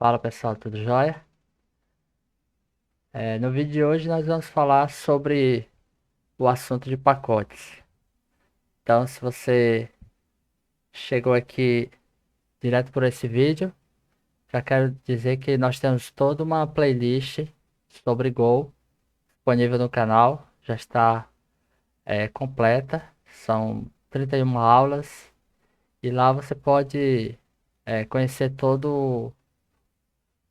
Fala pessoal, tudo jóia? No vídeo de hoje nós vamos falar sobre o assunto de pacotes. Então, se você chegou aqui direto por esse vídeo, já quero dizer que nós temos toda uma playlist sobre Go disponível no canal, já está completa, são 31 aulas e lá você pode conhecer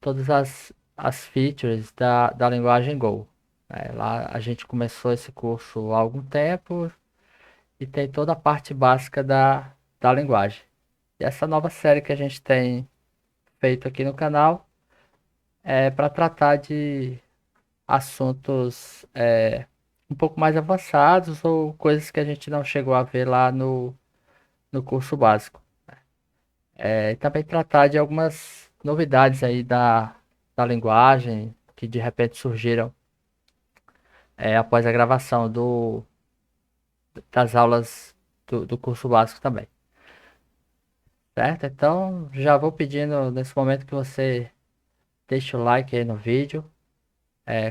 todas as features da linguagem Go. Lá a gente começou esse curso há algum tempo e tem toda a parte básica da linguagem. E essa nova série que a gente tem feito aqui no canal é para tratar de assuntos um pouco mais avançados ou coisas que a gente não chegou a ver lá no curso básico. E também tratar de algumas novidades aí da linguagem que de repente surgiram após a gravação das aulas do curso básico também, certo? Então, já vou pedindo nesse momento que você deixe o like aí no vídeo,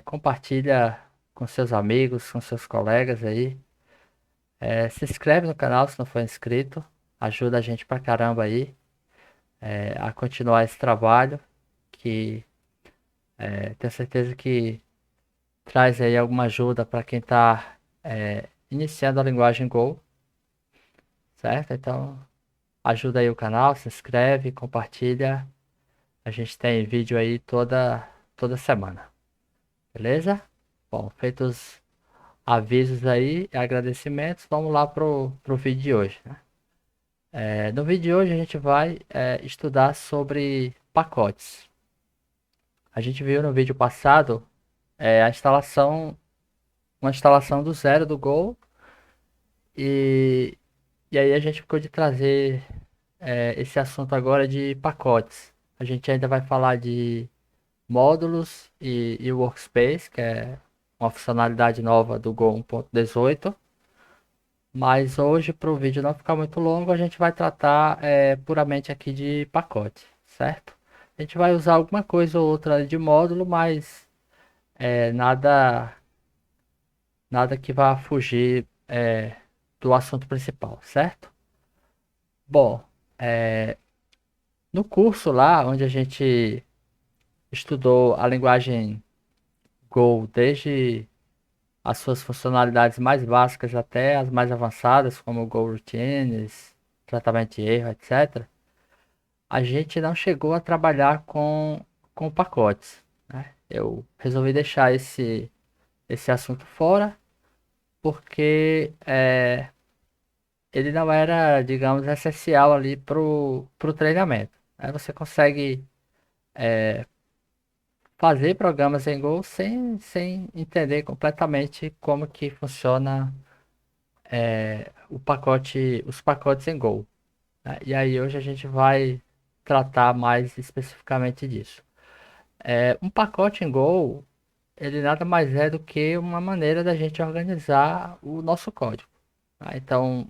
compartilha com seus amigos, com seus colegas aí, se inscreve no canal se não for inscrito, ajuda a gente pra caramba aí, a continuar esse trabalho que tenho certeza que traz aí alguma ajuda para quem está iniciando a linguagem Go, certo? Então, ajuda aí o canal, se inscreve, compartilha. A gente tem vídeo aí toda semana, beleza? Bom, feitos os avisos aí e agradecimentos, vamos lá pro vídeo de hoje, né? No vídeo de hoje a gente vai estudar sobre pacotes. A gente viu no vídeo passado uma instalação do zero do Go e, e aí a gente ficou de trazer esse assunto agora de pacotes. A gente ainda vai falar de módulos e Workspace, que é uma funcionalidade nova do Go 1.18. Mas hoje, para o vídeo não ficar muito longo, a gente vai tratar puramente aqui de pacote, certo? A gente vai usar alguma coisa ou outra de módulo, mas nada, nada que vá fugir do assunto principal, certo? Bom, no curso lá, onde a gente estudou a linguagem Go desde as suas funcionalidades mais básicas até as mais avançadas, como Routines, tratamento de erro, etc., a gente não chegou a trabalhar com pacotes, né? Eu resolvi deixar esse assunto fora porque ele não era, digamos, essencial ali pro treinamento. Aí você consegue fazer programas em Go sem entender completamente como que funciona os pacotes em Go, né? E aí hoje a gente vai tratar mais especificamente disso. Um pacote em Go, ele nada mais é do que uma maneira da gente organizar o nosso código, tá? Então,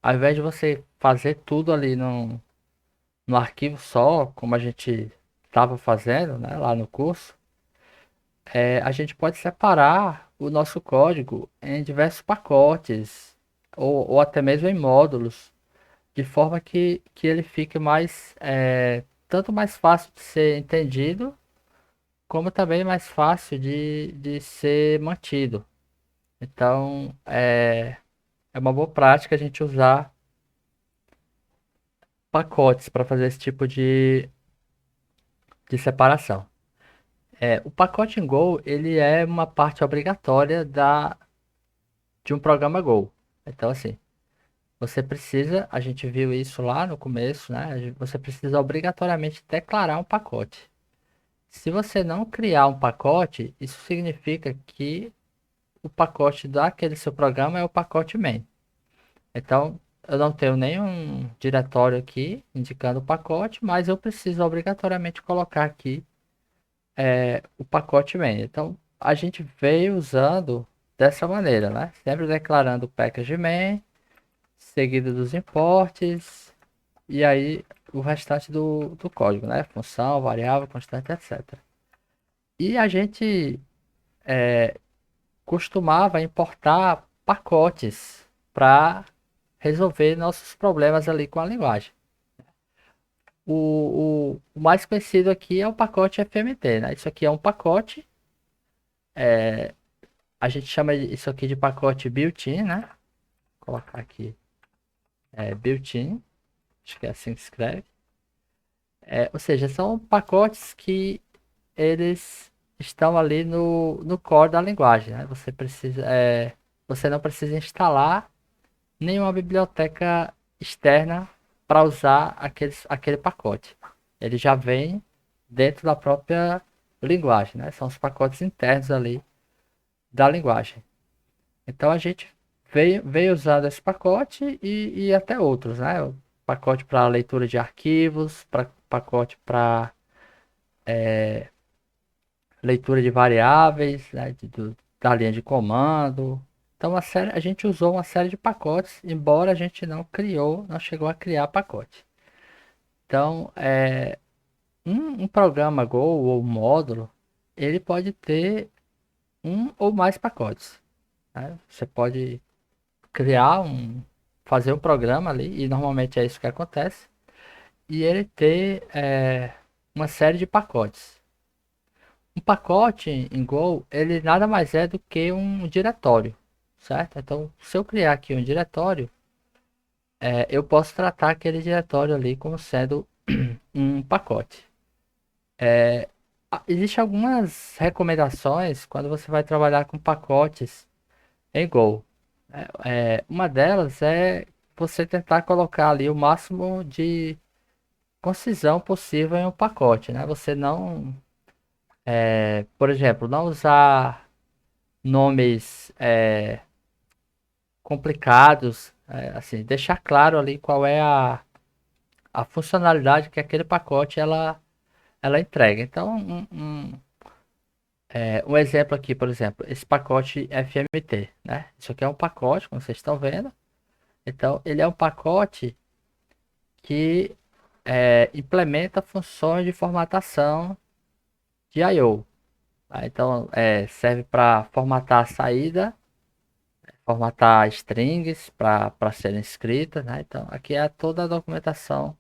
ao invés de você fazer tudo ali no arquivo só, como a gente estava fazendo, né, lá no curso, a gente pode separar o nosso código em diversos pacotes ou até mesmo em módulos, de forma que ele fique tanto mais fácil de ser entendido, como também mais fácil de ser mantido. Então, é uma boa prática a gente usar pacotes para fazer esse tipo de separação. O pacote em Go, ele é uma parte obrigatória de um programa Go. Então, assim, a gente viu isso lá no começo, né? Você precisa obrigatoriamente declarar um pacote. Se você não criar um pacote, isso significa que o pacote daquele seu programa é o pacote main. Então, eu não tenho nenhum diretório aqui indicando o pacote, mas eu preciso obrigatoriamente colocar aqui o pacote main. Então, a gente veio usando dessa maneira, né? Sempre declarando o package main, seguido dos imports, e aí o restante do código, né? Função, variável, constante, etc. E a gente costumava importar pacotes para resolver nossos problemas ali com a linguagem. O mais conhecido aqui é o pacote FMT, né? Isso aqui é um pacote, a gente chama isso aqui de pacote built-in, né? Vou colocar aqui, built-in, acho que é assim que se escreve. Ou seja, são pacotes que eles estão ali no core da linguagem, né? Você não precisa instalar nenhuma biblioteca externa para usar aquele pacote. Ele já vem dentro da própria linguagem, né? São os pacotes internos ali da linguagem. Então a gente veio usando esse pacote e até outros, né? O pacote para leitura de arquivos, pacote para leitura de variáveis, né? Da linha de comando. Então a gente usou uma série de pacotes, embora a gente não chegou a criar pacote. Então, um programa Go ou módulo, ele pode ter um ou mais pacotes, né? Você pode fazer um programa ali, e normalmente é isso que acontece, e ele ter uma série de pacotes. Um pacote em Go, ele nada mais é do que um diretório, certo? Então, se eu criar aqui um diretório, eu posso tratar aquele diretório ali como sendo um pacote. Existem algumas recomendações quando você vai trabalhar com pacotes em Go. Uma delas é você tentar colocar ali o máximo de concisão possível em um pacote, né? Você não, por exemplo, não usar nomes complicados, assim, deixar claro ali qual é a funcionalidade que aquele pacote ela entrega. Então, um exemplo aqui, por exemplo, esse pacote FMT, né? Isso aqui é um pacote, como vocês estão vendo. Então, ele é um pacote que implementa funções de formatação de I/O. Tá? Então, serve para formatar a saída, formatar strings para serem escritas, né? Então, aqui é toda a documentação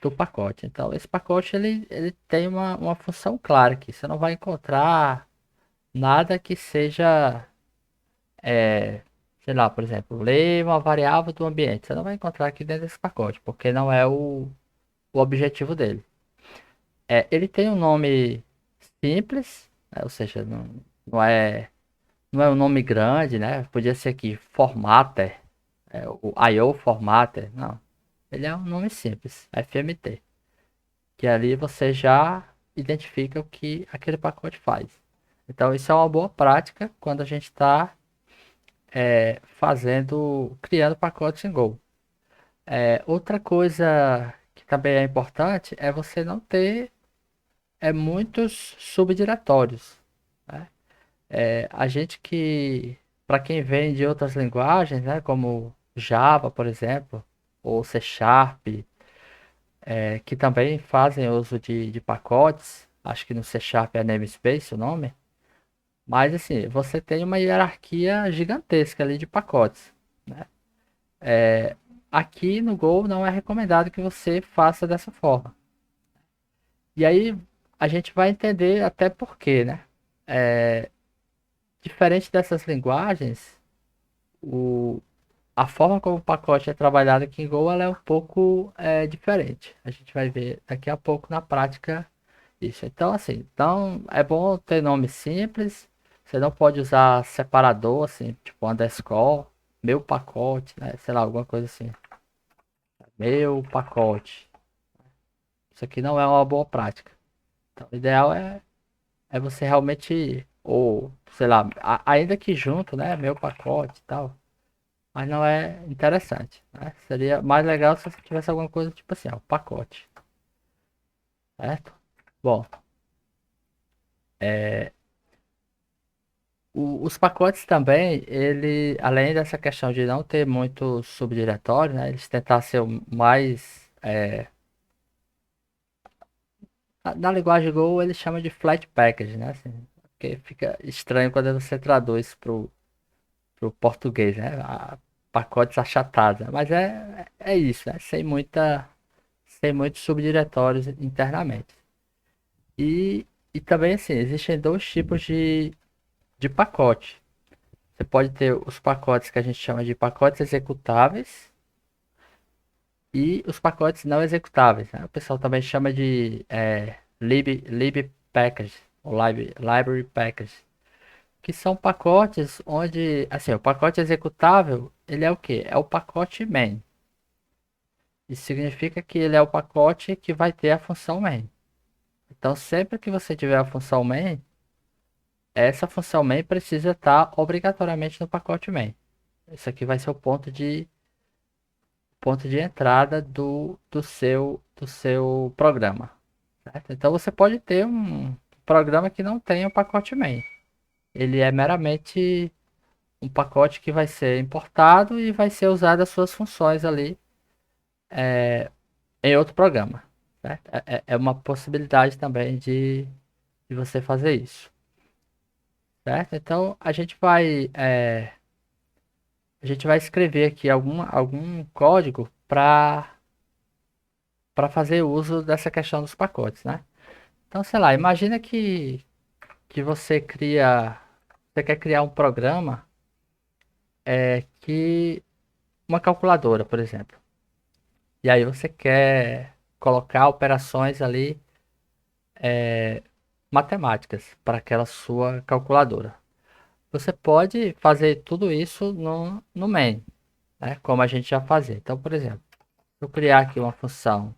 do pacote. Então, esse pacote ele tem uma função clara aqui. Você não vai encontrar nada que seja, sei lá, por exemplo, ler uma variável do ambiente. Você não vai encontrar aqui dentro desse pacote, porque não é o objetivo dele. Ele tem um nome simples, né? Ou seja, não é um nome grande, né? Podia ser aqui formatter, o IO formatter. Não, ele é um nome simples, FMT, que ali você já identifica o que aquele pacote faz. Então isso é uma boa prática quando a gente está criando pacotes em Go. Outra coisa que também é importante é você não ter muitos subdiretórios, né? A gente para quem vem de outras linguagens, né, como Java, por exemplo, ou C Sharp, que também fazem uso de pacotes, acho que no C Sharp é namespace o nome, mas assim, você tem uma hierarquia gigantesca ali de pacotes, né? Aqui no Go não é recomendado que você faça dessa forma. E aí a gente vai entender até por quê, né? Diferente dessas linguagens, o, a forma como o pacote é trabalhado aqui em Go ela é um pouco diferente. A gente vai ver daqui a pouco na prática isso. Então, assim, então é bom ter nome simples. Você não pode usar separador, assim, tipo underscore, meu pacote, né? Sei lá, alguma coisa assim. Meu pacote. Isso aqui não é uma boa prática. Então, o ideal é você realmente, ou sei lá, ainda que junto, né? Meu pacote e tal. Mas não é interessante, né? Seria mais legal se você tivesse alguma coisa tipo assim, ó, pacote, certo? Bom, os pacotes também, ele, além dessa questão de não ter muito subdiretório, né? Eles tentar ser o mais, Na linguagem Go ele chama de flat package, né? Assim, porque fica estranho quando você traduz pro português, né? Pacotes achatados, né? Mas é isso, né? Sem muitos subdiretórios internamente. E também assim, existem dois tipos de pacote. Você pode ter os pacotes que a gente chama de pacotes executáveis e os pacotes não executáveis, né? O pessoal também chama de lib package ou library package, que são pacotes onde, assim, o pacote executável, ele é o quê? É o pacote main. Isso significa que ele é o pacote que vai ter a função main. Então, sempre que você tiver a função main, essa função main precisa estar obrigatoriamente no pacote main. Isso aqui vai ser o ponto de entrada do seu programa, certo? Então você pode ter um programa que não tenha o pacote main. Ele é meramente um pacote que vai ser importado e vai ser usado as suas funções ali em outro programa, certo? É uma possibilidade também de você fazer isso, certo? Então a gente vai escrever aqui algum código para fazer uso dessa questão dos pacotes, né? Então, sei lá, imagina que você quer criar um programa que uma calculadora, por exemplo. E aí você quer colocar operações ali matemáticas para aquela sua calculadora. Você pode fazer tudo isso no main, né? Como a gente já fazia. Então, por exemplo, eu criar aqui uma função,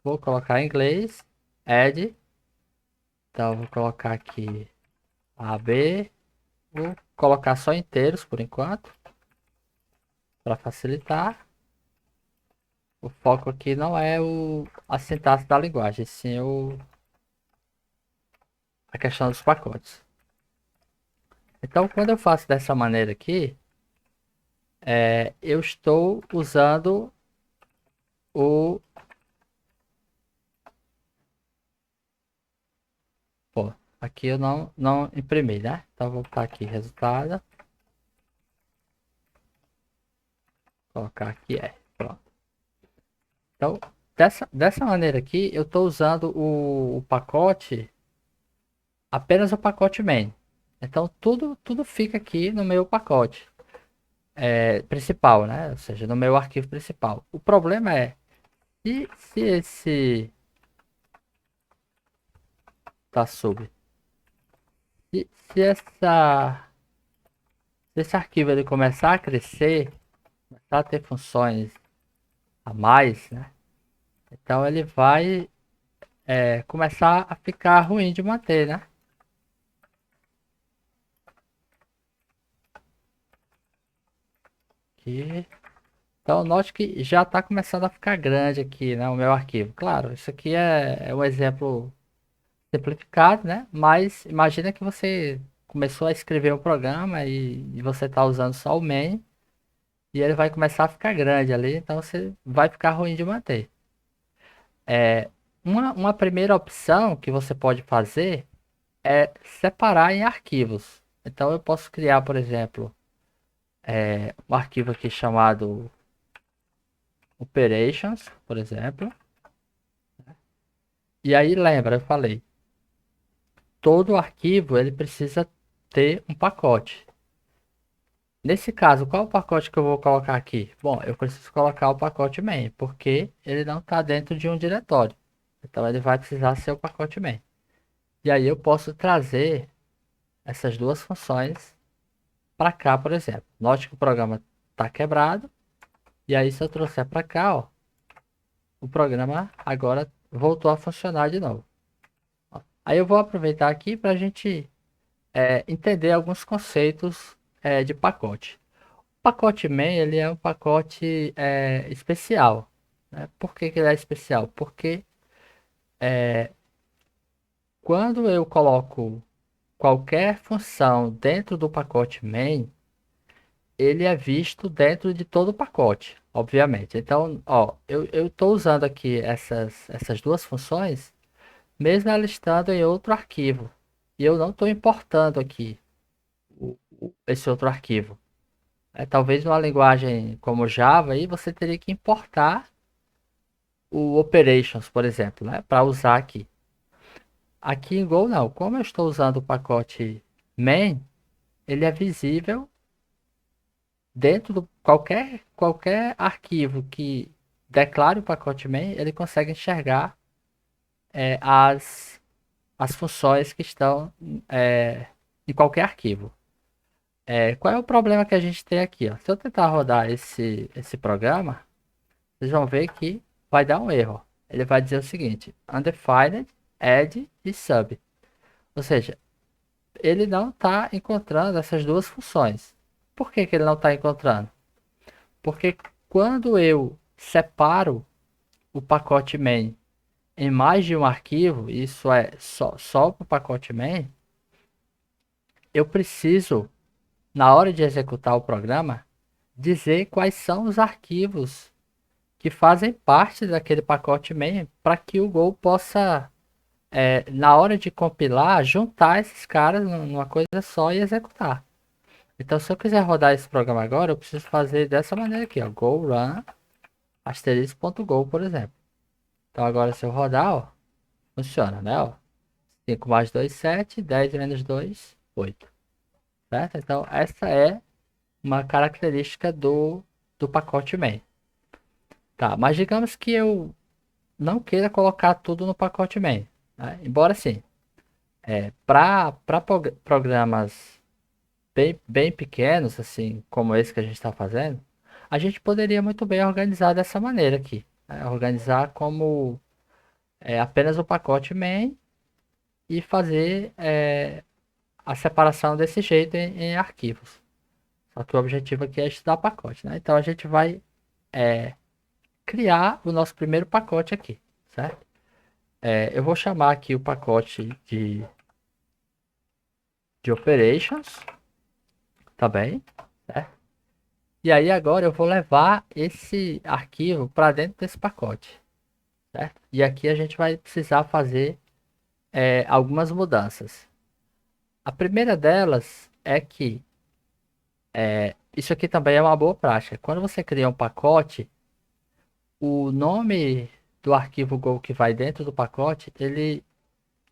vou colocar em inglês, add, então eu vou colocar aqui AB, vou colocar só inteiros por enquanto, para facilitar. O foco aqui não é a sintaxe da linguagem, sim a questão dos pacotes. Então, quando eu faço dessa maneira aqui, eu estou usando o... Pô, aqui eu não imprimi, né? Então, vou botar aqui resultado, colocar aqui pronto. Então, dessa maneira aqui, eu estou usando o pacote, apenas o pacote main. Então, tudo fica aqui no meu pacote principal, né? Ou seja, no meu arquivo principal. O problema é, se esse tá sub, se se esse arquivo ele começar a crescer, começar a ter funções a mais, né? Então ele vai começar a ficar ruim de manter, né? Aqui. Então note que já está começando a ficar grande aqui, né? O meu arquivo. Claro, isso aqui é um exemplo simplificado, né? Mas imagina que você começou a escrever um programa e você está usando só o main e ele vai começar a ficar grande ali, então você vai ficar ruim de manter. Uma primeira opção que você pode fazer é separar em arquivos. Então eu posso criar, por exemplo, um arquivo aqui chamado operations, por exemplo. E aí lembra, eu falei, todo arquivo ele precisa ter um pacote. Nesse caso, qual o pacote que eu vou colocar aqui? Bom, eu preciso colocar o pacote main, porque ele não está dentro de um diretório. Então ele vai precisar ser o pacote main. E aí eu posso trazer essas duas funções para cá, por exemplo. Note que o programa está quebrado. E aí se eu trouxer para cá, ó, o programa agora voltou a funcionar de novo. Aí eu vou aproveitar aqui para a gente entender alguns conceitos de pacote. O pacote main ele é um pacote especial, né? Por que que ele é especial? Porque quando eu coloco qualquer função dentro do pacote main, ele é visto dentro de todo o pacote, obviamente. Então, ó, eu estou usando aqui essas duas funções mesmo ela estando em outro arquivo. E eu não estou importando aqui esse outro arquivo. Talvez numa linguagem como Java, aí você teria que importar o operations, por exemplo, né, para usar aqui. Aqui em Go não, como eu estou usando o pacote main, ele é visível dentro do qualquer arquivo que declare o pacote main, ele consegue enxergar é, as, as funções que estão em qualquer arquivo. Qual é o problema que a gente tem aqui? Ó? Se eu tentar rodar esse programa, vocês vão ver que vai dar um erro. Ele vai dizer o seguinte: undefined, add e sub. Ou seja, ele não está encontrando essas duas funções. Por que, que ele não está encontrando? Porque quando eu separo o pacote main em mais de um arquivo, isso é só para o pacote main, eu preciso, na hora de executar o programa, dizer quais são os arquivos que fazem parte daquele pacote main para que o Go possa, na hora de compilar, juntar esses caras numa coisa só e executar. Então, se eu quiser rodar esse programa agora, eu preciso fazer dessa maneira aqui, ó, go run asterisco.go, por exemplo. Então, agora se eu rodar, ó, funciona, né? Ó, 5 mais 2, 7, 10 menos 2, 8. Certo? Então, essa é uma característica do pacote main. Tá, mas digamos que eu não queira colocar tudo no pacote main. Né? Embora sim, para programas bem pequenos, assim como esse que a gente está fazendo, a gente poderia muito bem organizar dessa maneira aqui. Né? Organizar como apenas o pacote main e fazer a separação desse jeito em arquivos. Só que o objetivo aqui é estudar pacote, né? Então a gente vai criar o nosso primeiro pacote aqui, certo? Eu vou chamar aqui o pacote de operations, tá bem? Certo? E aí agora eu vou levar esse arquivo para dentro desse pacote, certo? E aqui a gente vai precisar fazer algumas mudanças. A primeira delas é que isso aqui também é uma boa prática. Quando você cria um pacote, o nome do arquivo Go que vai dentro do pacote, ele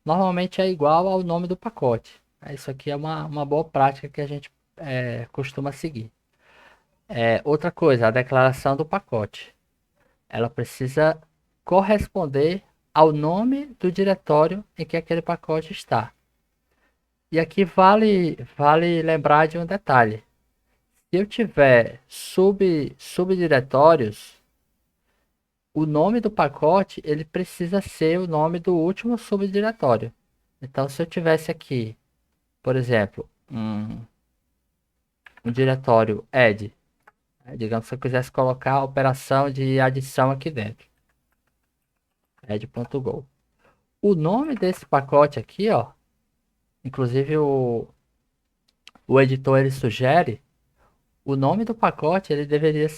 normalmente é igual ao nome do pacote. Isso aqui é uma boa prática que a gente costuma seguir. Outra coisa, a declaração do pacote. Ela precisa corresponder ao nome do diretório em que aquele pacote está. E aqui vale lembrar de um detalhe. Se eu tiver subdiretórios, o nome do pacote ele precisa ser o nome do último subdiretório. Então, se eu tivesse aqui, por exemplo, um diretório add, né, digamos que eu quisesse colocar a operação de adição aqui dentro, add.go. O nome desse pacote aqui, ó, inclusive o editor ele sugere, o nome do pacote ele deveria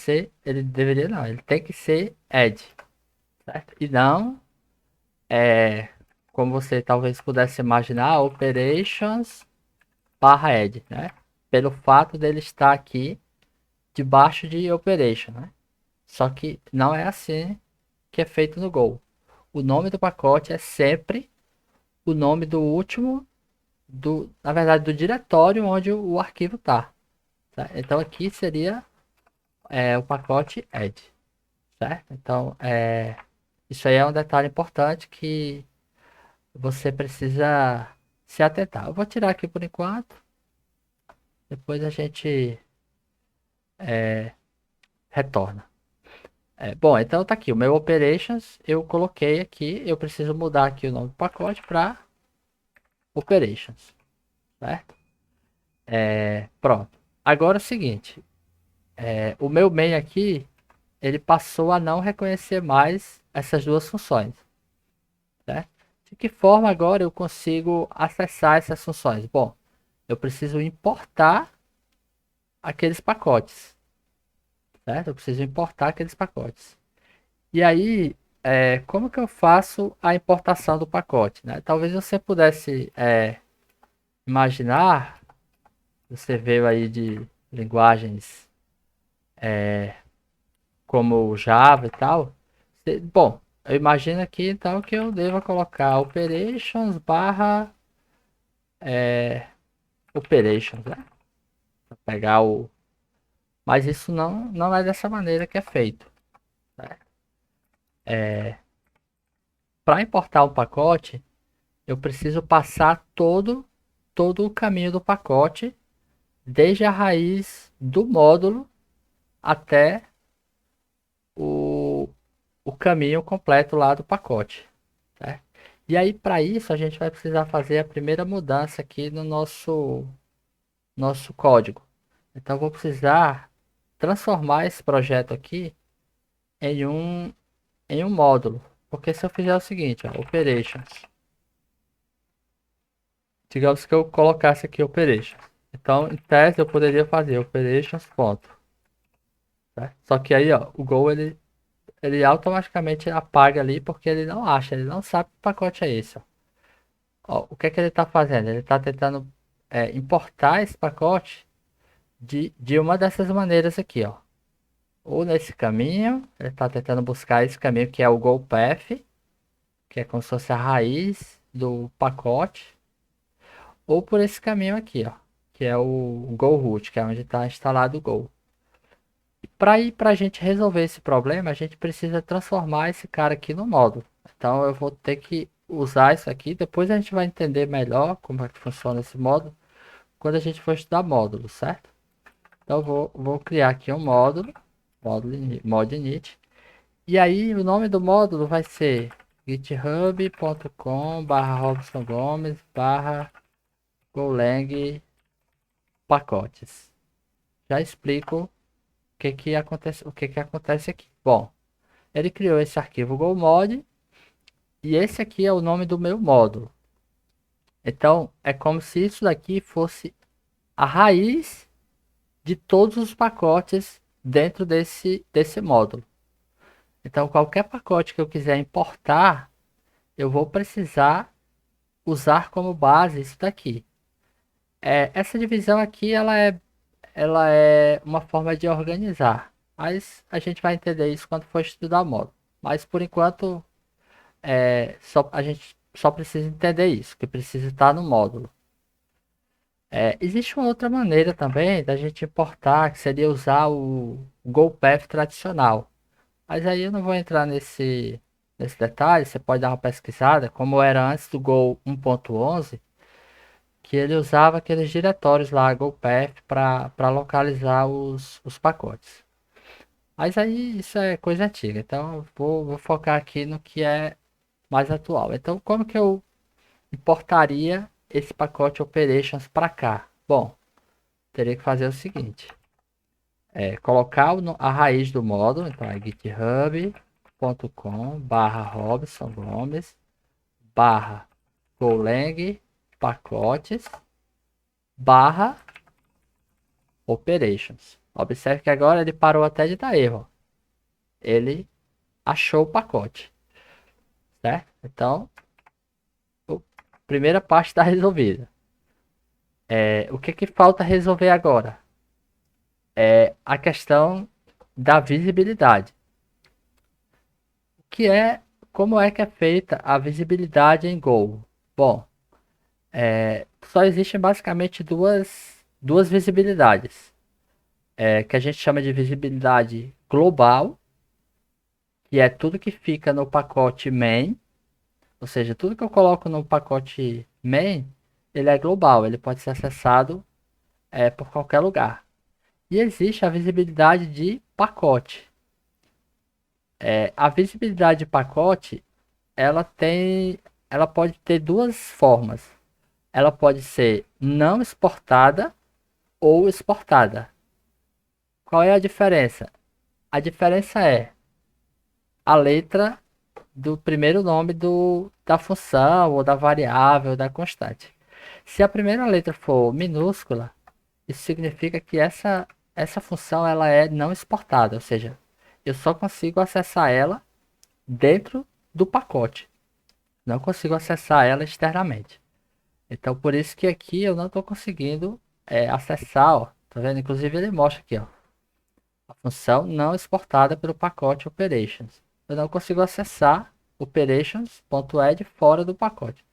não, ele tem que ser add, certo? E não como você talvez pudesse imaginar, operations barra add, né? Pelo fato dele estar aqui debaixo de operation, né? Só que não é assim que é feito no Go. O nome do pacote é sempre o nome do último, na verdade, do diretório onde o arquivo está. Tá? Então aqui seria o pacote add, certo? Então isso aí é um detalhe importante que você precisa se atentar. Eu vou tirar aqui por enquanto, depois a gente retorna. Bom, então tá aqui o meu operations, eu coloquei aqui, eu preciso mudar aqui o nome do pacote para operations, certo? Pronto. Agora é o seguinte, o meu main aqui, ele passou a não reconhecer mais essas duas funções, certo? De que forma agora eu consigo acessar essas funções? Bom, eu preciso importar aqueles pacotes, certo? Eu preciso importar aqueles pacotes. E aí, como que eu faço a importação do pacote, né? Talvez você pudesse imaginar, você veio aí de linguagens como o Java e tal. Bom, eu imagino aqui então que eu deva colocar operations barra operations, né? Pra pegar o. Mas isso não é dessa maneira que é feito, né? Para importar um pacote, eu preciso passar todo o caminho do pacote, desde a raiz do módulo até o, o caminho completo lá do pacote, né? E aí, para isso, a gente vai precisar fazer a primeira mudança aqui no nosso código. Então, eu vou precisar transformar esse projeto aqui em um módulo. Porque se eu fizer o seguinte, ó, operations, digamos que eu colocasse aqui operations. Então, em tese, eu poderia fazer operations ponto, né? Só que aí, ó, o Go ele automaticamente apaga ali porque ele não acha, ele não sabe que pacote é esse, ó. Ó, o que é que ele está fazendo? Ele está tentando importar esse pacote de uma dessas maneiras aqui, ó. Ou nesse caminho, ele está tentando buscar esse caminho que é o Go Path, que é como se fosse a raiz do pacote, ou por esse caminho aqui, ó, que é o Go Root, que é onde está instalado o Go. Para a gente resolver esse problema, a gente precisa transformar esse cara aqui no módulo. Então eu vou ter que usar isso aqui. Depois a gente vai entender melhor como é que funciona esse módulo quando a gente for estudar módulo, certo? Então eu vou criar aqui um módulo, mod init. E aí o nome do módulo vai ser github.com/robsongomes/golang pacotes. Já explico o que que acontece aqui. Bom, ele criou esse arquivo GoMod e esse aqui é o nome do meu módulo. Então, é como se isso daqui fosse a raiz de todos os pacotes dentro desse módulo. Então, qualquer pacote que eu quiser importar, eu vou precisar usar como base isso daqui. Essa divisão aqui, ela é uma forma de organizar. Mas a gente vai entender isso quando for estudar módulo. Mas por enquanto, a gente só precisa entender isso, que precisa estar no módulo. Existe uma outra maneira também da gente importar, que seria usar o GoPath tradicional. Mas aí eu não vou entrar nesse detalhe, você pode dar uma pesquisada, como era antes do Go 1.11, que ele usava aqueles diretórios lá, GoPath, para localizar os pacotes. Mas aí isso é coisa antiga, então eu vou focar aqui no que é mais atual. Então, como que eu importaria esse pacote Operations para cá? Bom, teria que fazer o seguinte: colocar a raiz do módulo, então é github.com/Robson Gomes barra Golang pacotes barra operations. Observe que agora ele parou até de dar erro. Ele achou o pacote, certo? Então, a primeira parte está resolvida. O que que falta resolver agora? A questão da visibilidade. Que é como é que é feita a visibilidade em Go? Bom, só existem basicamente duas visibilidades, que a gente chama de visibilidade global, que é tudo que fica no pacote main, ou seja, tudo que eu coloco no pacote main, ele é global, ele pode ser acessado por qualquer lugar. E existe a visibilidade de pacote. A visibilidade de pacote, ela tem, ela pode ter duas formas. Ela pode ser não exportada ou exportada. Qual é a diferença? A diferença é a letra do primeiro nome da função, ou da variável, ou da constante. Se a primeira letra for minúscula, isso significa que essa função ela é não exportada, ou seja, eu só consigo acessar ela dentro do pacote. Não consigo acessar ela externamente. Então por isso que aqui eu não estou conseguindo acessar, ó. Tá vendo? Inclusive ele mostra aqui, ó. A função não exportada pelo pacote operations. Eu não consigo acessar operations.add fora do pacote.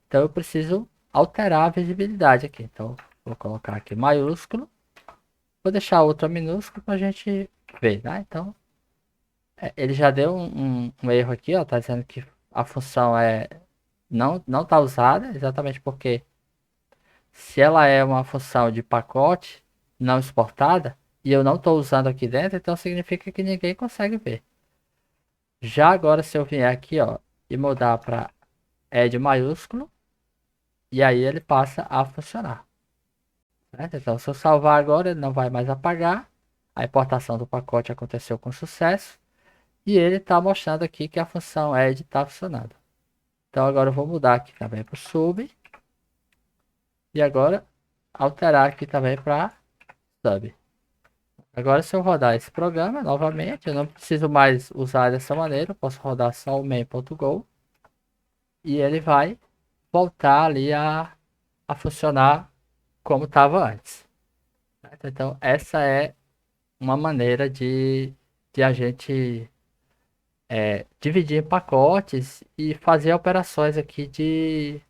Então eu preciso alterar a visibilidade aqui. Então vou colocar aqui maiúsculo. Vou deixar outra minúsculo para a gente ver, né? Então ele já deu um erro aqui, ó. Tá dizendo que a função não está usada, exatamente porque se ela é uma função de pacote não exportada e eu não estou usando aqui dentro, então significa que ninguém consegue ver. Já agora, se eu vier aqui, ó, e mudar para add maiúsculo, e aí ele passa a funcionar. Certo? Então, se eu salvar agora, ele não vai mais apagar. A importação do pacote aconteceu com sucesso. E ele está mostrando aqui que a função add está funcionando. Então, agora eu vou mudar aqui também para o sub. E agora, alterar aqui também para sub. Agora, se eu rodar esse programa novamente, eu não preciso mais usar dessa maneira. Eu posso rodar só o main.go. E ele vai voltar ali a funcionar como estava antes. Certo? Então, essa é uma maneira de a gente dividir em pacotes e fazer operações aqui de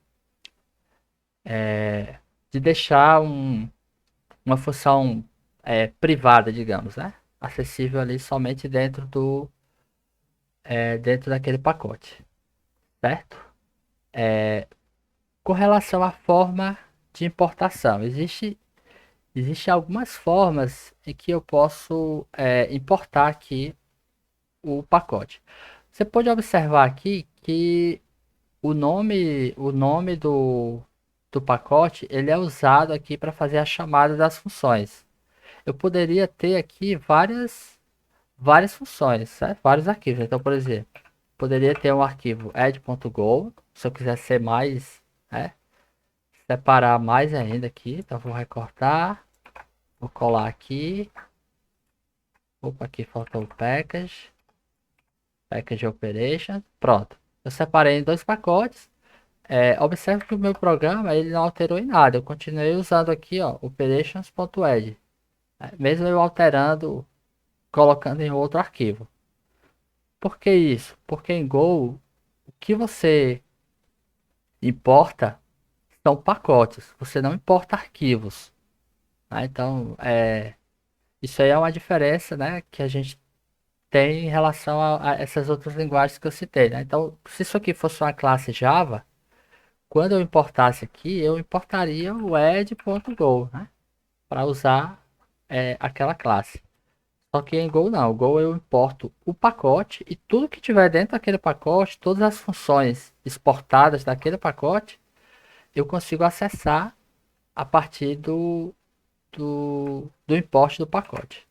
deixar uma função privada, digamos, né? Acessível ali somente dentro daquele pacote, certo? Com relação à forma de importação, existe algumas formas em que eu posso importar aqui o pacote. Você pode observar aqui que o nome do pacote ele é usado aqui para fazer a chamada das funções. Eu poderia ter aqui várias funções, certo? Vários arquivos. Então, por exemplo, poderia ter um arquivo add.go, se eu quiser ser mais, né? Separar mais ainda aqui. Então, vou recortar, vou colar aqui. Opa, aqui faltou o package operation. Pronto. Eu separei em dois pacotes. Observe que o meu programa ele não alterou em nada. Eu continuei usando aqui, ó, operations.add. Mesmo eu alterando, colocando em outro arquivo. Por que isso? Porque em Go, o que você importa são pacotes. Você não importa arquivos. Né? Então, isso aí é uma diferença, né, que a gente tem em relação a essas outras linguagens que eu citei. Né? Então, se isso aqui fosse uma classe Java, quando eu importasse aqui, eu importaria o add.go, né? Para usar aquela classe. Só que em Go não. Go eu importo o pacote e tudo que tiver dentro daquele pacote, todas as funções exportadas daquele pacote, eu consigo acessar a partir do import do pacote.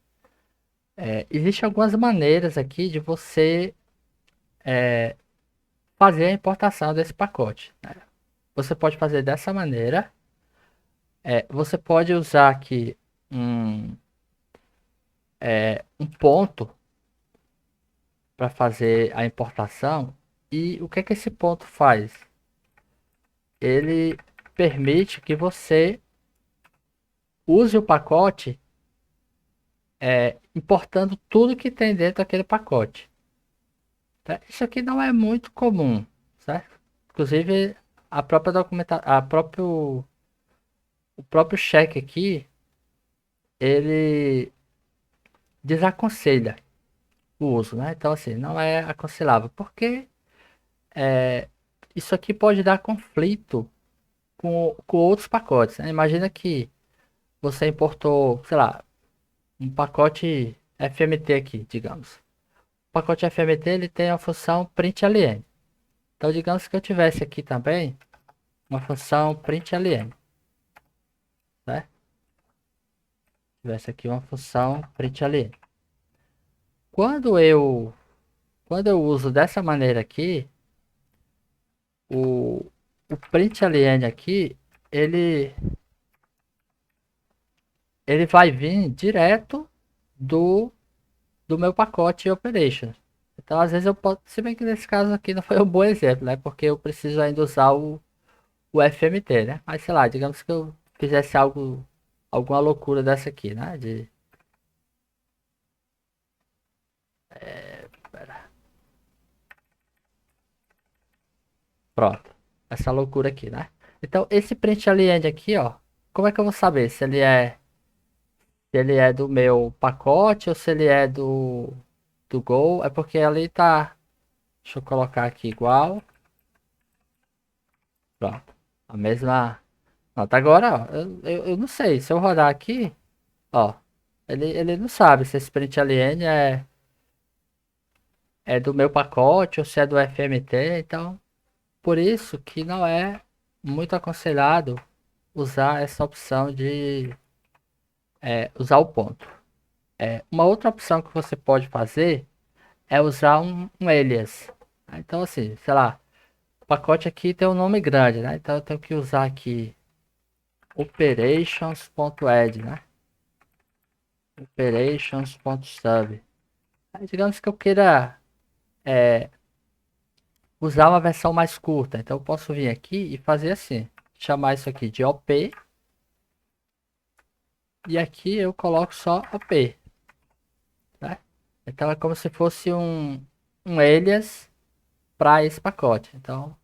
Existem algumas maneiras aqui de você fazer a importação desse pacote. Né? Você pode fazer dessa maneira. Você pode usar aqui um, um ponto para fazer a importação. E o que é que esse ponto faz? Ele permite que você use o pacote importando tudo que tem dentro daquele pacote. Tá? Isso aqui não é muito comum, certo? Inclusive a própria o próprio cheque aqui, ele desaconselha o uso, né? Então assim, não é aconselhável, porque isso aqui pode dar conflito com outros pacotes. Né? Imagina que você importou, sei lá, um pacote FMT aqui, digamos. O pacote FMT ele tem a função println. Então, digamos que eu tivesse aqui também uma função println, né? Tivesse aqui uma função println. Quando eu quando eu uso dessa maneira aqui, o println aqui, ele ele vai vir direto do do meu pacote Operations. Então, às vezes eu posso, se bem que nesse caso aqui não foi um bom exemplo, né? Porque eu preciso ainda usar o FMT, né? Mas sei lá, digamos que eu fizesse algo, alguma loucura dessa aqui, né? Pera, pronto, essa loucura aqui, né? Então, esse print aliend aqui, ó, como é que eu vou saber se ele é do meu pacote ou se ele é do Go? É porque ali tá, deixa eu colocar aqui igual, pronto, a mesma. Pronto, agora, ó, eu não sei, se eu rodar aqui, ó, ele não sabe se esse print alien é do meu pacote ou se é do FMT, então por isso que não é muito aconselhado usar essa opção de usar o ponto. Uma outra opção que você pode fazer é usar um alias. Então assim, sei lá, o pacote aqui tem um nome grande, né? Então eu tenho que usar aqui operations.add, né? Operations.sub. Aí, digamos que eu queira usar uma versão mais curta. Então eu posso vir aqui e fazer assim. Chamar isso aqui de OP. E aqui eu coloco só OP. Né? Então é como se fosse um alias para esse pacote. Então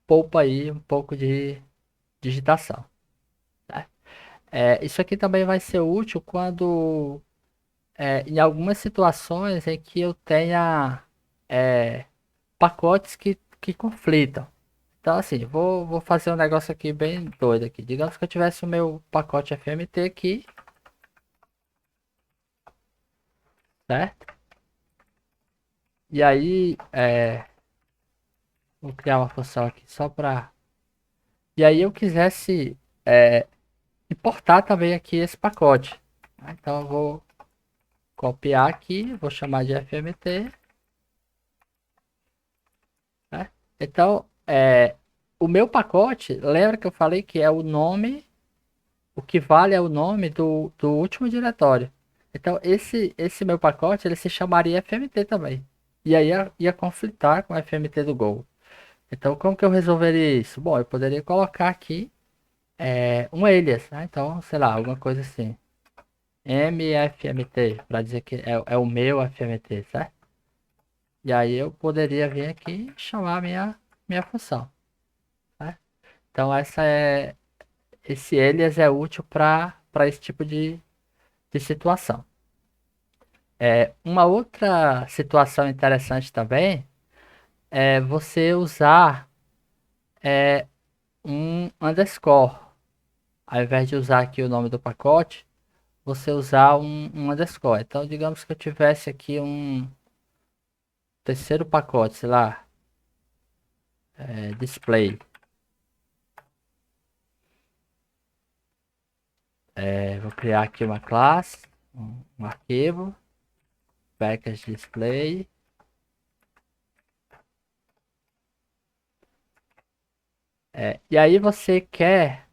poupa aí um pouco de digitação. Né? Isso aqui também vai ser útil quando em algumas situações em que eu tenha pacotes que conflitam. Então, assim, vou fazer um negócio aqui bem doido aqui. Digamos que eu tivesse o meu pacote FMT aqui, certo? E aí, vou criar uma função aqui só para... E aí eu quisesse importar também aqui esse pacote. Tá? Então eu vou copiar aqui, vou chamar de FMT, né? Então, o meu pacote, lembra que eu falei que é o nome. O que vale é o nome do último diretório. Então, esse meu pacote, ele se chamaria FMT também. E aí ia conflitar com o FMT do Go. Então, como que eu resolveria isso? Bom, eu poderia colocar aqui um alias, né? Então, sei lá, alguma coisa assim. MFMT, para dizer que é o meu FMT, certo? E aí eu poderia vir aqui e chamar a minha função, né? Então, esse alias é útil para esse tipo de situação. Uma outra situação interessante também é você usar um underscore. Ao invés de usar aqui o nome do pacote, você usar um underscore. Então, digamos que eu tivesse aqui um terceiro pacote, sei lá, display. Vou criar aqui uma classe, um arquivo, package display. E aí você quer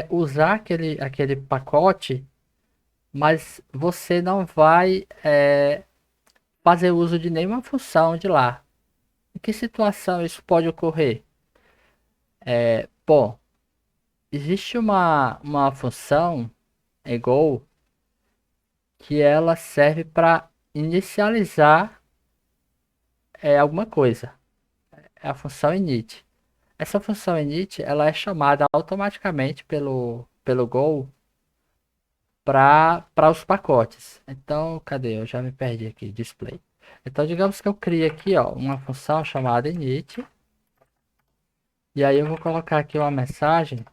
usar aquele pacote, mas você não vai fazer uso de nenhuma função de lá. Em que situação isso pode ocorrer? Bom, existe uma função em Go que ela serve para inicializar alguma coisa. É a função init. Essa função init ela é chamada automaticamente pelo Go para os pacotes. Então, cadê? Eu já me perdi aqui, display. Então, digamos que eu crie aqui, ó, uma função chamada init. E aí eu vou colocar aqui uma mensagem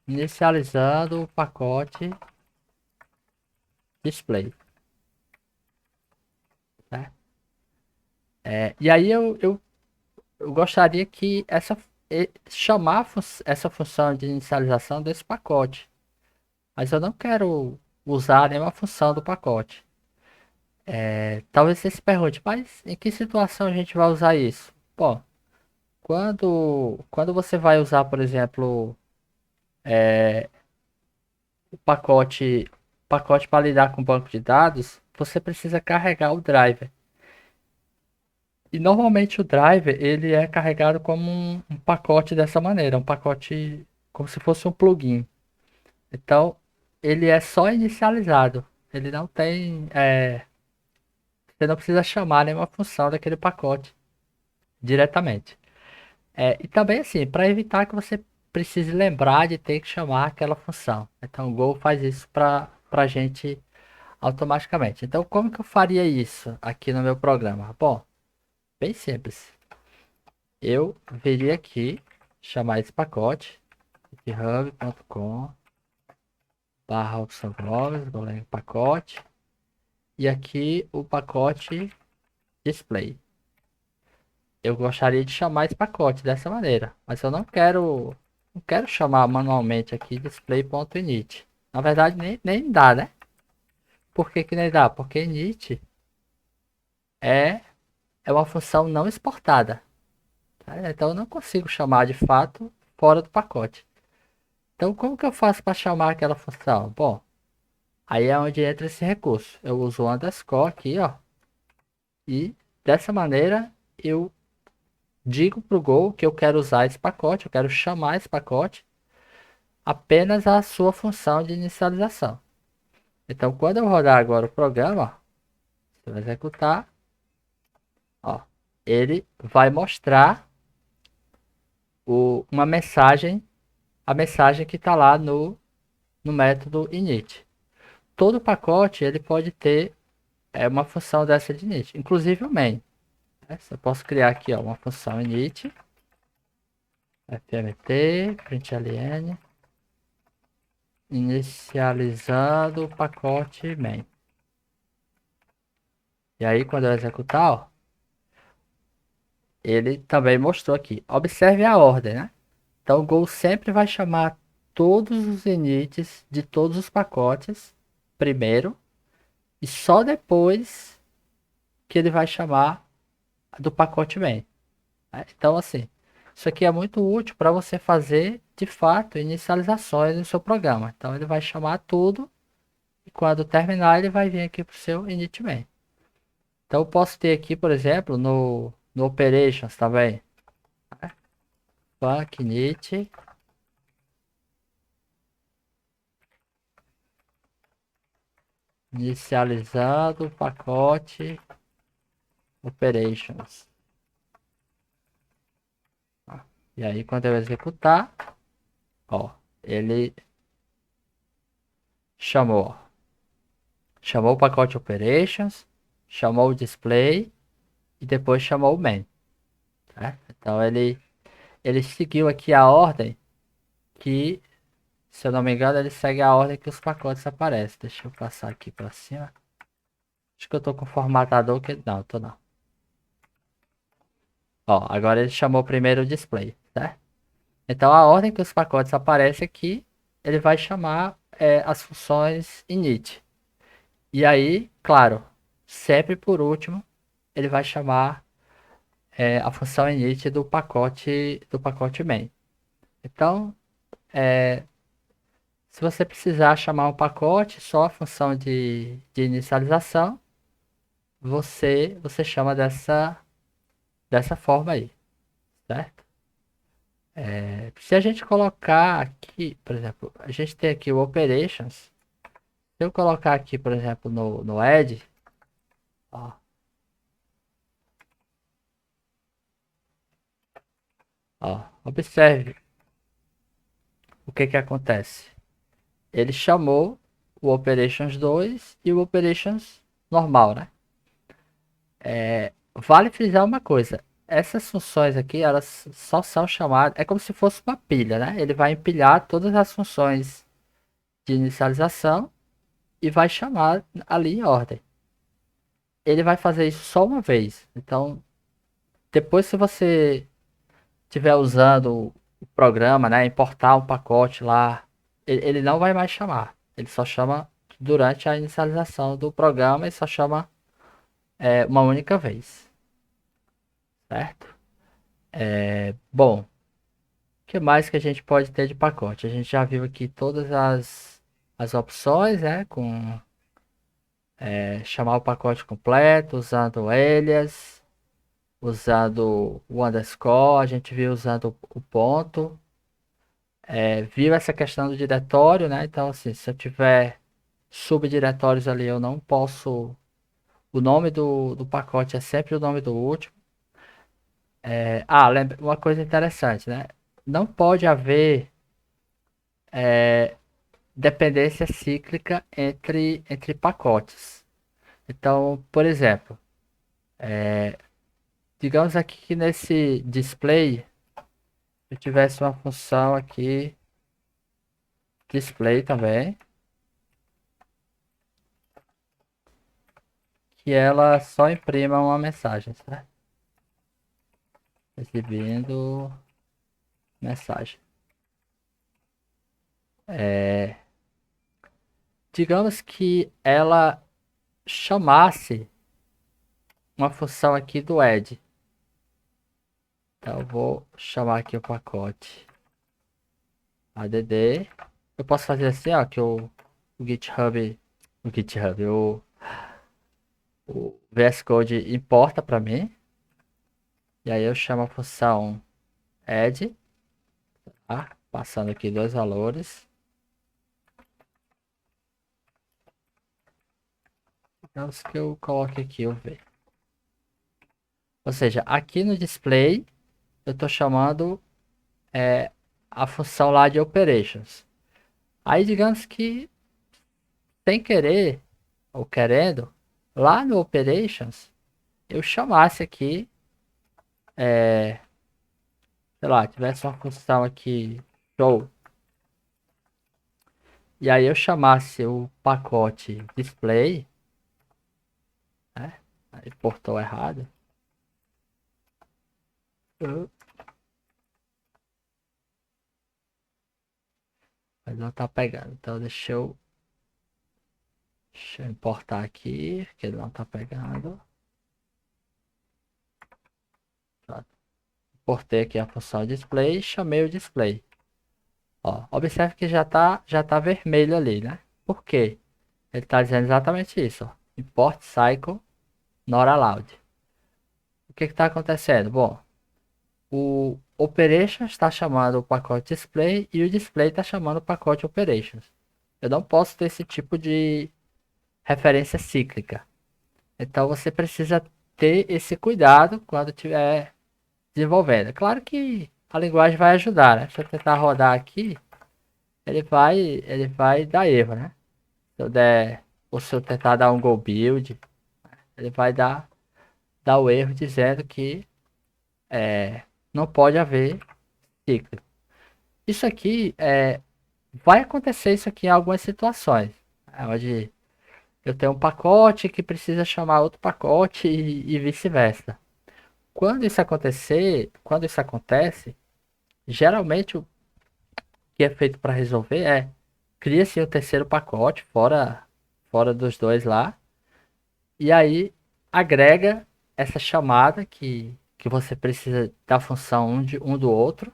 inicializando o pacote display. Né? E aí eu gostaria que chamar essa função de inicialização desse pacote. Mas eu não quero usar nenhuma função do pacote. Talvez você se pergunte, mas em que situação a gente vai usar isso? Bom, quando você vai usar, por exemplo, o pacote para lidar com banco de dados, você precisa carregar o driver. E normalmente o driver ele é carregado como um pacote dessa maneira, um pacote como se fosse um plugin. Então ele é só inicializado. Ele não tem, você não precisa chamar nenhuma função daquele pacote diretamente. E também assim, para evitar que você precise lembrar de ter que chamar aquela função. Então o Go faz isso para gente automaticamente. Então como que eu faria isso aqui no meu programa? Bom, bem simples. Eu viria aqui, chamar esse pacote, github.com barra opção global, Golang pacote, e aqui o pacote display. Eu gostaria de chamar esse pacote dessa maneira, mas eu não quero chamar manualmente aqui display.init. Na verdade nem dá, né? Por que que nem dá? Porque init é, é uma função não exportada, tá? Então eu não consigo chamar de fato fora do pacote. Então, como que eu faço para chamar aquela função? Bom, aí é onde entra esse recurso. Eu uso o underscore aqui, ó. E dessa maneira eu digo para o Go que eu quero usar esse pacote, eu quero chamar esse pacote apenas a sua função de inicialização. Então, quando eu rodar agora o programa, ó, você vai executar, ó, ele vai mostrar uma mensagem, a mensagem que está lá no método init. Todo pacote ele pode ter uma função dessa de init, inclusive o main. Né? Eu posso criar aqui ó, uma função init, fmt, println, inicializando o pacote main. E aí quando eu executar, ó, ele também mostrou aqui. Observe a ordem, né? Então o Go sempre vai chamar todos os inits de todos os pacotes primeiro e só depois que ele vai chamar do pacote main. Né? Então, assim, isso aqui é muito útil para você fazer, de fato, inicializações no seu programa. Então, ele vai chamar tudo e quando terminar, ele vai vir aqui para o seu init main. Então, eu posso ter aqui, por exemplo, no operations também, né? Func init inicializado o pacote operations. E aí, quando eu executar, ó, ele chamou, ó. Chamou o pacote operations, chamou o display e depois chamou o main. Tá? Então ele seguiu aqui a ordem que, se eu não me engano, ele segue a ordem que os pacotes aparecem. Deixa eu passar aqui para cima. Acho que eu tô com formatador que não, tô não. Ó, agora ele chamou primeiro o display, certo? Então a ordem que os pacotes aparecem aqui, ele vai chamar as funções init. E aí, claro, sempre por último, ele vai chamar a função init do pacote main. Então, se você precisar chamar um pacote, só a função de inicialização, você chama dessa forma aí, certo? Se a gente colocar aqui, por exemplo, a gente tem aqui o operations. Se eu colocar aqui, por exemplo, no add, ó, observe o que que acontece. Ele chamou o operations 2 e o operations normal, né? Vale frisar uma coisa. Essas funções aqui, elas só são chamadas. É como se fosse uma pilha, né? Ele vai empilhar todas as funções de inicialização e vai chamar ali em ordem. Ele vai fazer isso só uma vez. Então, depois, se você estiver usando o programa, né? Importar um pacote lá, ele não vai mais chamar. Ele só chama durante a inicialização do programa e só chama uma única vez, certo? Bom. Que mais que a gente pode ter de pacote? A gente já viu aqui todas as opções, né? Com chamar o pacote completo usando o alias, usando o underscore, a gente viu usando o ponto, viu essa questão do diretório, né? Então, assim, se eu tiver subdiretórios ali, eu não posso. O nome do pacote é sempre o nome do último. Lembra, uma coisa interessante, né? Não pode haver dependência cíclica entre pacotes. Então, por exemplo, digamos aqui que nesse display eu tivesse uma função aqui, display também, que ela só imprima uma mensagem, certo? Exibindo mensagem. Digamos que ela chamasse uma função aqui do add. Então eu vou chamar aqui o pacote add. Eu posso fazer assim, ó, que o VS Code importa para mim. E aí eu chamo a função add, tá? Passando aqui dois valores. Digamos que eu coloque aqui o V. Ou seja, aqui no display eu estou chamando a função lá de operations. Aí digamos que sem querer ou querendo, lá no operations eu chamasse aqui, sei lá, tivesse uma função aqui show. E aí eu chamasse o pacote display, né? Aí portou errado. Mas não tá pegando. Então deixa eu importar aqui, que ele não tá pegando. Pronto. Importei aqui a função display e chamei o display. Ó, observe que já tá vermelho ali, né? Por quê? Ele tá dizendo exatamente isso, ó. Import cycle not allowed. O que está acontecendo? Bom, o operations está chamando o pacote display e o display está chamando o pacote operations. Eu não posso ter esse tipo de referência cíclica. Então você precisa ter esse cuidado quando estiver desenvolvendo. É claro que a linguagem vai ajudar, né? Se eu tentar rodar aqui, ele vai dar erro, né? Se eu der, ou se eu tentar dar um go build, ele vai dar o erro dizendo que não pode haver ciclo. Isso aqui vai acontecer isso aqui em algumas situações, onde eu tenho um pacote que precisa chamar outro pacote e vice-versa. Quando isso acontece, geralmente o que é feito para resolver cria-se um terceiro pacote fora dos dois lá e aí agrega essa chamada que você precisa da função um do outro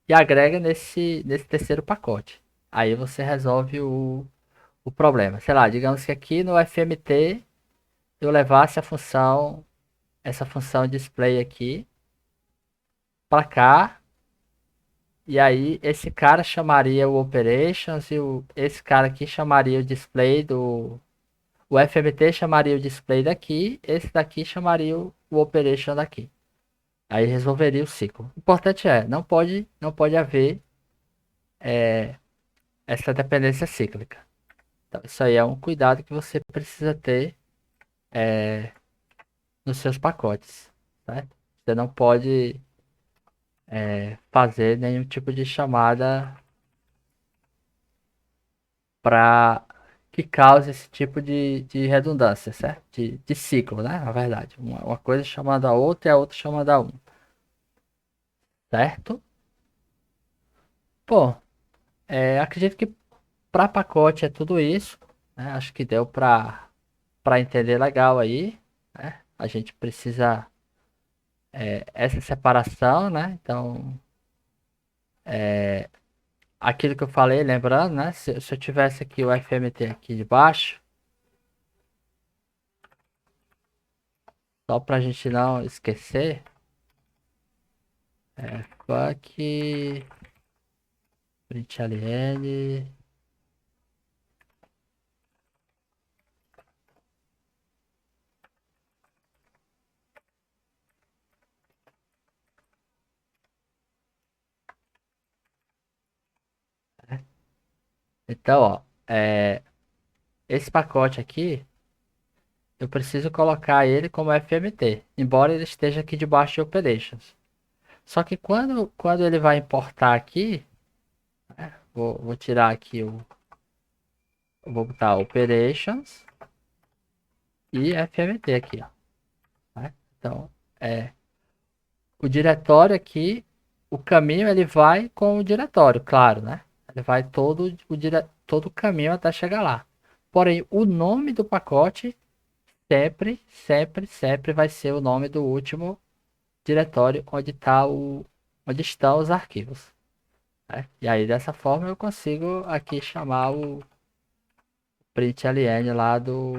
e agrega nesse terceiro pacote. Aí você resolve o problema. Sei lá, digamos que aqui no FMT eu levasse essa função display aqui para cá. E aí esse cara chamaria o operations e esse cara aqui chamaria o display do. O FMT chamaria o display daqui, esse daqui chamaria o operation daqui. Aí resolveria o ciclo. O importante não pode haver essa dependência cíclica. Então, isso aí é um cuidado que você precisa ter nos seus pacotes, certo? Você não pode fazer nenhum tipo de chamada para que cause esse tipo de redundância, certo? De ciclo, né? Na verdade, uma coisa chamando a outra e a outra chamando a um, certo? Bom, acredito que para pacote é tudo isso, né? Acho que deu para entender legal aí, né? A gente precisa essa separação, né? Então, aquilo que eu falei, lembrando, né? Se eu tivesse aqui o FMT aqui de baixo, Só pra gente não esquecer. Fuck println. Então, ó, esse pacote aqui, eu preciso colocar ele como FMT, embora ele esteja aqui debaixo de Operations. Só que quando ele vai importar aqui, vou tirar aqui vou botar Operations e FMT aqui, ó. Né? Então, é, o diretório aqui, o caminho ele vai com o diretório, claro, né? Ele vai todo o caminho até chegar lá. Porém, o nome do pacote sempre, sempre, sempre vai ser o nome do último diretório onde estão os arquivos. Né? E aí dessa forma eu consigo aqui chamar o println lá do.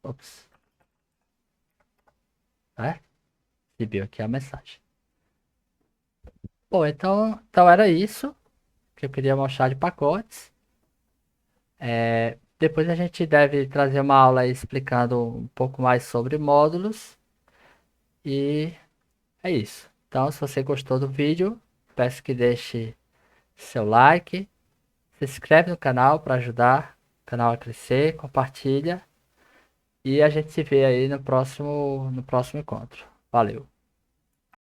Ops, né? Exibiu aqui a mensagem. Bom, então era isso que eu queria mostrar de pacotes. Depois a gente deve trazer uma aula aí explicando um pouco mais sobre módulos. E é isso. Então, se você gostou do vídeo, peço que deixe seu like, se inscreve no canal para ajudar o canal a crescer, compartilha e a gente se vê aí no próximo encontro. Valeu!